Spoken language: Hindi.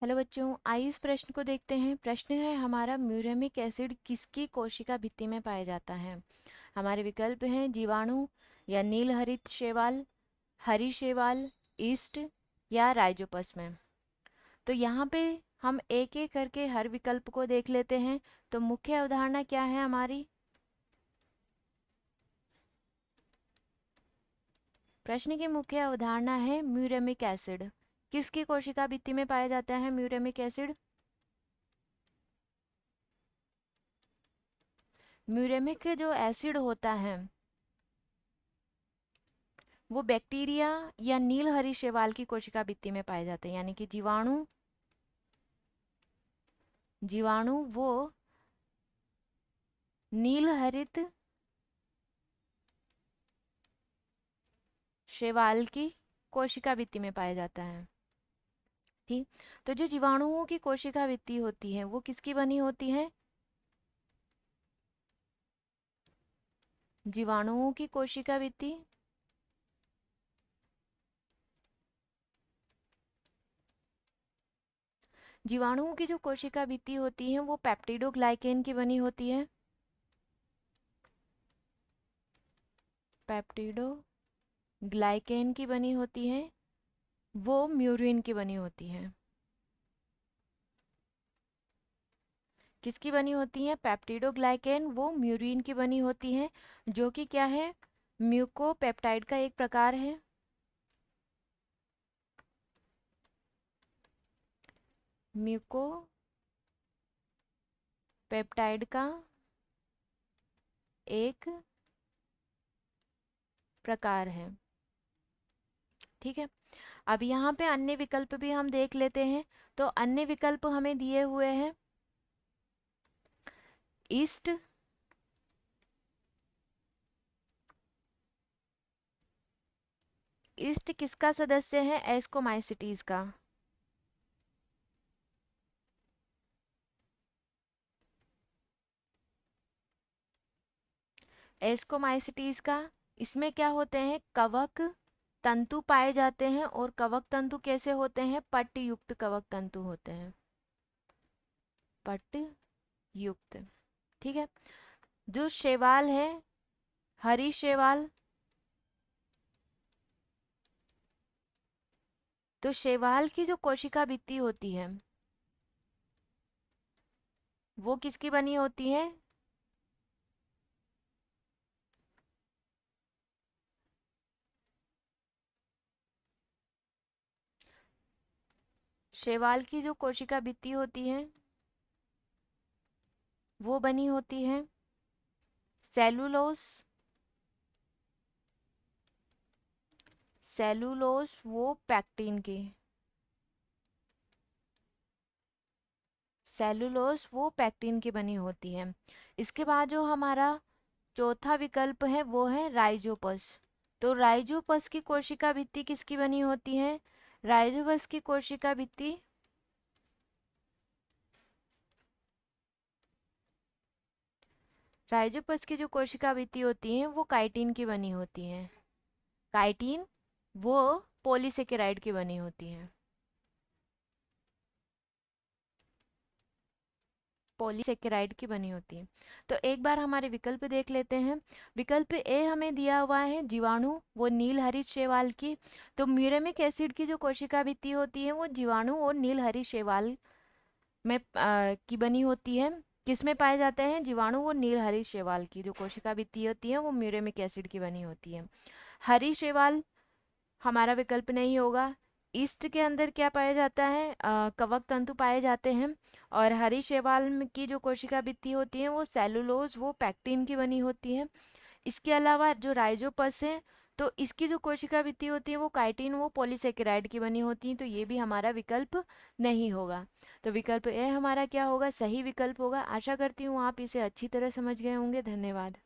हेलो बच्चों, आइए इस प्रश्न को देखते हैं। प्रश्न है हमारा, म्यूरेमिक एसिड किसकी कोशिका भित्ति में पाया जाता है। हमारे विकल्प हैं जीवाणु या नील हरित शैवाल, हरी शैवाल, ईस्ट या राइजोपस में। तो यहाँ पे हम एक एक करके हर विकल्प को देख लेते हैं। तो मुख्य अवधारणा क्या है हमारी? प्रश्न की मुख्य अवधारणा है म्यूरेमिक एसिड किसकी कोशिका भित्ति में पाया जाता है। म्यूरेमिक एसिड, म्यूरेमिक जो एसिड होता है वो बैक्टीरिया या नील हरी शैवाल की कोशिका भित्ति में पाए जाते हैं। यानी कि जीवाणु जीवाणु वो नील हरित शैवाल की कोशिका भित्ति में पाया जाता है। ठीक, तो जो जीवाणुओं की कोशिका भित्ति होती है वो किसकी बनी होती है? जीवाणुओं की कोशिका भित्ति जीवाणुओं की जो कोशिका भित्ति होती है वो पेप्टिडोग्लाइकेन की बनी होती है। पेप्टिडोग्लाइकेन की बनी होती है, वो म्यूरिन की बनी होती है। किसकी बनी होती है? पेप्टिडोग्लाइकेन वो म्यूरिन की बनी होती है, जो कि क्या है? म्यूकोपेप्टाइड का एक प्रकार है। म्यूकोपेप्टाइड का एक प्रकार है। ठीक है, अब यहाँ पे अन्य विकल्प भी हम देख लेते हैं। तो अन्य विकल्प हमें दिए हुए हैं ईस्ट, ईस्ट किसका सदस्य है? एस्कोमाइसिटीज का। एस्कोमाइसिटीज का, इसमें क्या होते हैं? कवक तंतु पाए जाते हैं। और कवक तंतु कैसे होते हैं? पट्ट युक्त कवक तंतु होते हैं, पट्ट युक्त। ठीक है, जो शैवाल है, हरी शैवाल, तो शैवाल की जो कोशिका भित्ति होती है वो किसकी बनी होती है? शैवाल की जो कोशिका भित्ति होती है वो बनी होती है सेलुलोस, सेलुलोस वो पैक्टिन की, सेलुलोस वो पैक्टिन की बनी होती है। इसके बाद जो हमारा चौथा विकल्प है वो है राइजोपस। तो राइजोपस की कोशिका भित्ति किसकी बनी होती है? राइजोपस की कोशिका भित्ति राइजोपस की जो कोशिका भित्ति होती है वो काइटिन की बनी होती है। काइटिन वो पॉलीसेकेराइड की बनी होती है, पॉलीसेकेराइड की बनी होती है। तो एक बार हमारे विकल्प देख लेते हैं। विकल्प ए हमें दिया हुआ है जीवाणु वो नील हरित शैवाल की। तो म्यूरेमिक एसिड की जो कोशिका भित्ति होती है वो जीवाणु और नील हरित शैवाल में की बनी होती है। किस में पाए जाते हैं? जीवाणु और नील हरित शैवाल की जो कोशिका भित्ति होती है वो म्यूरेमिक एसिड की बनी होती है। हरी शैवाल हमारा विकल्प नहीं होगा। ईस्ट के अंदर क्या पाया जाता है? कवक तंतु पाए जाते हैं। और हरी शैवाल की जो कोशिका भित्ति होती है वो सेलुलोज वो पैक्टिन की बनी होती है। इसके अलावा जो राइजोपस है तो इसकी जो कोशिका भित्ति होती है वो काइटिन वो पॉलीसेकेराइड की बनी होती है। तो ये भी हमारा विकल्प नहीं होगा। तो विकल्प ए हमारा क्या होगा? सही विकल्प होगा। आशा करती हूँ आप इसे अच्छी तरह समझ गए होंगे। धन्यवाद।